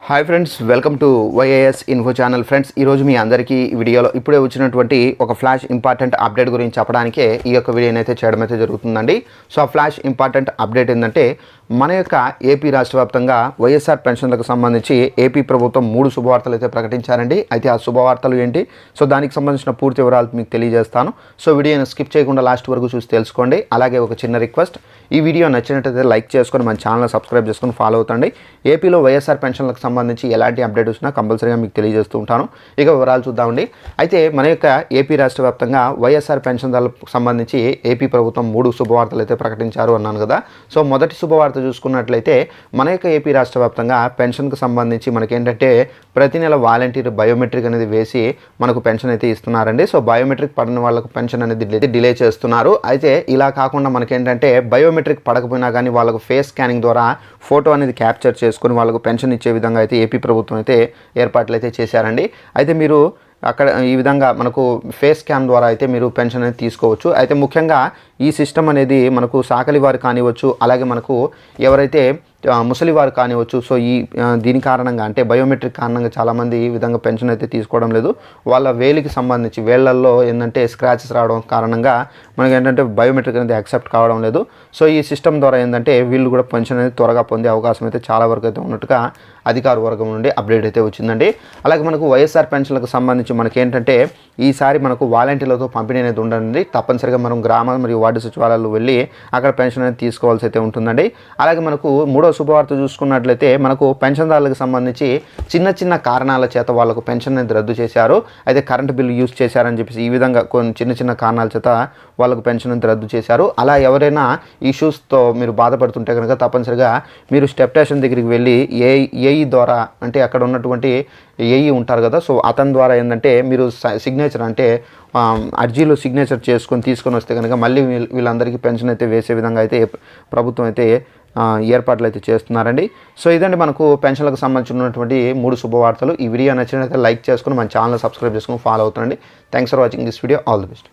Hi friends, welcome to YAS info channel. Friends, ఈరోజు మీ అందరికీ ఈ వీడియోలో ఇప్పుడే వచ్చినటువంటి ఒక ఫ్లాష్ ఇంపార్టెంట్ అప్డేట్ గురించి చెప్పడానికే ఈ యొక్క వీడియోని అయితే చేయడం అయితే జరుగుతుందండి. సో ఆ ఫ్లాష్ ఇంపార్టెంట్ అప్డేట్ ఏంటంటే, మన యొక్క ఏపీ రాష్ట్ర వ్యాప్తంగా వైఎస్ఆర్ పెన్షన్లకు సంబంధించి ఏపీ ప్రభుత్వం 3 శుభవార్తలు అయితే ప్రకటించారండి. అయితే ఆ శుభవార్తలు ఏంటి, సో దానికి సంబంధించిన పూర్తి వివరాలు మీకు తెలియజేస్తాను. సో వీడియోని స్కిప్ చేయకుండా లాస్ట్ వరకు చూసి తెలుసుకోండి. అలాగే ఒక చిన్న రిక్వెస్ట్, ఈ వీడియో నచ్చినట్లయితే లైక్ చేసుకొని మన ఛానల్ సబ్స్క్రైబ్ చేసుకొని ఫాలో అవుతండి. ఏపీలో వైఎస్ఆర్ పెన్షన్లకు సంబంధించి ఎలాంటి అప్డేట్ వచ్చినా కంపల్సరీగా మీకు తెలియజేస్తూ ఉంటాను. ఇక వివరాలు చూద్దామండి. అయితే మన యొక్క ఏపీ రాష్ట్ర వ్యాప్తంగా వైఎస్ఆర్ పెన్షన్దారులకు సంబంధించి ఏపీ ప్రభుత్వం 3 శుభవార్తలు అయితే ప్రకటించారు అన్నాను కదా. సో మొదటి శుభవార్త చూసుకున్నట్లయితే, మన యొక్క ఏపీ రాష్ట్ర వ్యాప్తంగా పెన్షన్కి సంబంధించి మనకేంటంటే ప్రతి నెల వాలంటీర్ బయోమెట్రిక్ అనేది వేసి మనకు పెన్షన్ అయితే ఇస్తున్నారండి. సో బయోమెట్రిక్ పడిన వాళ్ళకు పెన్షన్ అనేది డిలే చేస్తున్నారు. అయితే ఇలా కాకుండా మనకేంటంటే బయోమెట్రిక్ పడకపోయినా కానీ వాళ్ళకు ఫేస్ స్కానింగ్ ద్వారా ఫోటో అనేది క్యాప్చర్ చేసుకుని వాళ్ళకు పెన్షన్ ఇచ్చే విధంగా అయితే ఏపీ ప్రభుత్వం అయితే ఏర్పాట్లు అయితే చేశారండి. అయితే మీరు అక్కడ ఈ విధంగా మనకు ఫేస్ స్కాన్ ద్వారా అయితే మీరు పెన్షన్ అనేది తీసుకోవచ్చు. అయితే ముఖ్యంగా ఈ సిస్టమ్ అనేది మనకు సాకలి వారు కానివచ్చు, అలాగే మనకు ఎవరైతే ముసలివారు కానివచ్చు. సో దీని కారణంగా అంటే బయోమెట్రిక్ కారణంగా చాలామంది ఈ విధంగా పెన్షన్ అయితే తీసుకోవడం లేదు. వాళ్ళ వేలికి సంబంధించి వేళ్లల్లో ఏంటంటే స్క్రాచెస్ రావడం కారణంగా మనకి ఏంటంటే బయోమెట్రిక్ అనేది యాక్సెప్ట్ కావడం లేదు. సో ఈ సిస్టమ్ ద్వారా ఏంటంటే వీళ్ళు కూడా పెన్షన్ అనేది త్వరగా పొందే అవకాశం అయితే చాలా వరకు అయితే ఉన్నట్టుగా అధికార వర్గం నుండి అప్డేట్ అయితే వచ్చిందండి. అలాగే మనకు వైఎస్ఆర్ పెన్షన్లకు సంబంధించి మనకేంటంటే ఈసారి మనకు వాలంటీర్లతో పంపిణీ అనేది ఉండండి. తప్పనిసరిగా మనం గ్రామ మరియు వార్డు సచివాలయాలు వెళ్ళి అక్కడ పెన్షన్ అనేది తీసుకోవాల్సి అయితే ఉంటుందండి. అలాగే మనకు మూడో శుభవార్త చూసుకున్నట్లయితే, మనకు పెన్షన్దారులకు సంబంధించి చిన్న చిన్న కారణాల చేత వాళ్ళకు పెన్షన్ అనేది రద్దు చేశారు. అయితే కరెంటు బిల్లు యూజ్ చేశారని చెప్పేసి ఈ విధంగా కొన్ని చిన్న చిన్న కారణాల చేత వాళ్ళకు పెన్షన్ అనేది రద్దు చేశారు. అలా ఎవరైనా ఇష్యూస్తో మీరు బాధపడుతుంటే కనుక తప్పనిసరిగా మీరు స్టెప్ స్టేషన్ దగ్గరికి వెళ్ళి ఏఈ ద్వారా, అంటే అక్కడ ఉన్నటువంటి ఏఈ ఉంటారు కదా, సో అతని ద్వారా ఏంటంటే మీరు సిగ్నేచర్ అంటే అర్జీలో సిగ్నేచర్ తీసుకొని వస్తే కనుక మళ్ళీ వీళ్ళందరికీ పెన్షన్ అయితే వేసే విధంగా అయితే ప్రభుత్వం అయితే ఏర్పాట్లు అయితే చేస్తున్నారండి. సో ఇదండి మనకు పెన్షన్లకు సంబంధించినటువంటి 3 శుభవార్తలు. ఈ వీడియో నచ్చినట్లయితే లైక్ చేసుకుని మన ఛానల్ సబ్స్క్రైబ్ చేసుకుని ఫాలో అవుతుండండి. Thanks for watching this video. All the best.